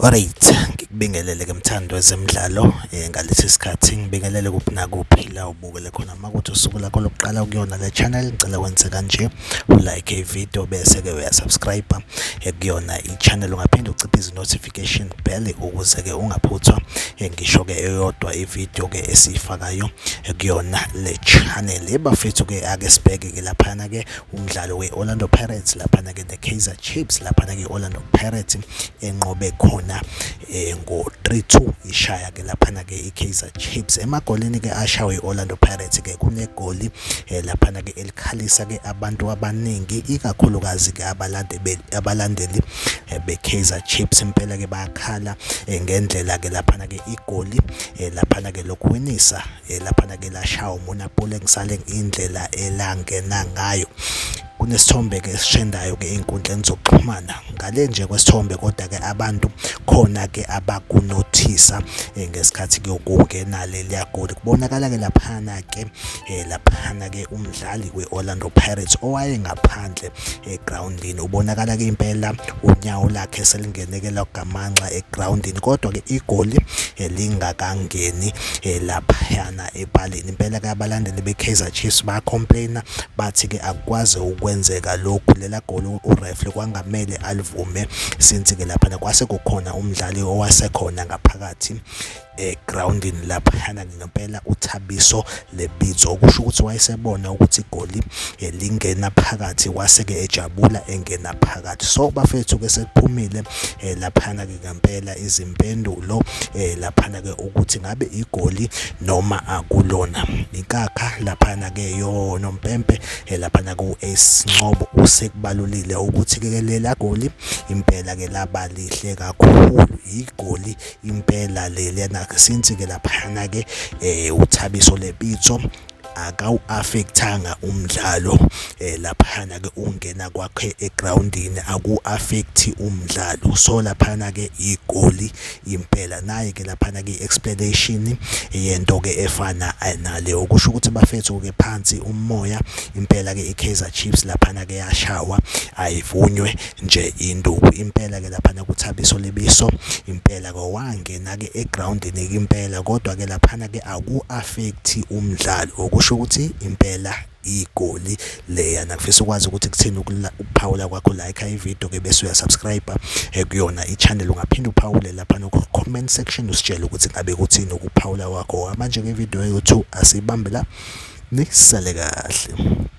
Alright, ngikubingelele ke mthando wezemidlalo ngalesi sikhathi ngibingelele kuphi nakuphi la ubukele khona makuthi usuku lakho lokuqala kuyona le channel ngicela wenze kanje ulike ivideo bese ke uyasubscribe kuyona i-channel ungaphinde uciphe notification bell ukuze ke ungaphuthwa ngisho ke eyodwa ivideo ke esifakayo kuyona le channel. Bafethu ke ake sibheke ke lapha na ke umdlalo we-Orlando Pirates lapha na ke ne-Kaizer Chiefs lapha na ke Orlando Pirates enqobe khona ngo-3-2 ishaya ke laphana ke i-Kaizer Chiefs. Emagolini ke ashawe i-Orlando Pirates ke kunegoli laphana ke elikhalisa ke abantu abaningi ikakhulukazi ke abalandeli be-Kaizer Chiefs impela ke bayakhala ngendlela ke laphana ke igoli laphana ke lokuwinisa laphana ke lashawa uMonapole engisale indlela elangena ngayo. Kunesithombe ke esishendayo ke einkundleni zokuxhumana ngale nje kwesithombe kodwa ke abantu khona ke abakunothisa ngesikhathi ke ukungena leliya goli kubonakala ke laphana ke umdlali we-Orlando Pirates owaye ngaphandle egroundini ubonakala ke impela unyawo lakhe selingenekela ugamanxa egroundini kodwa ke igoli lingakangeni laphana epalini. Impela ke abalandeli be-Kaizer Chiefs ba-complaina bathi ke akwazi kwenzeka lokhu lela goli ureferee kwangamele alivume since ke lapha kwase kukhona umdlali owasekhona ngaphakathi egroundini laphana ngempela uThabiso Lebitso okusho ukuthi wayesebona ukuthi igoli lingena phakathi wase ke ejabula engena phakathi. So bafethu ke sekuphumile laphana ke ngempela izimpendulo laphana ke ukuthi ngabe igoli noma akulona inkakha laphana ke yona uMpempe laphana ku Ncobo usekubalulile ukuthi ke lela goli impela ke laba lihle kakhulu igoli impela lelena since ke laphana ke uThabiso Lebitso akawu-affectanga umdlalo laphana ke ungena kwakhe egroundini aku-affecti umdlalo. So laphana ke igoli impela naye ke laphana ke explanation yento ke efana nale okusho ukuthi bafethu ke phansi umoya impela ke i-Kaizer Chiefs laphana ke yashawa ayivunywe nje induku impela ke laphana kuThabiso Lebiso impela ke wangena ke egroundini impela kodwa ke laphana ke aku-affecti umdlalo okusho ukuthi impela igoli leya. Nakufisa ukwazi ukuthi kuthini ukuphawula kwakho like ivideo ke bese uyasubscribe kuyona i-channel ungaphinde uphawule lapha no comment section usitshela ukuthi ngabe kuthini ukuphawula kwakho. Manje ke video yethu asibambe la nisale kahle.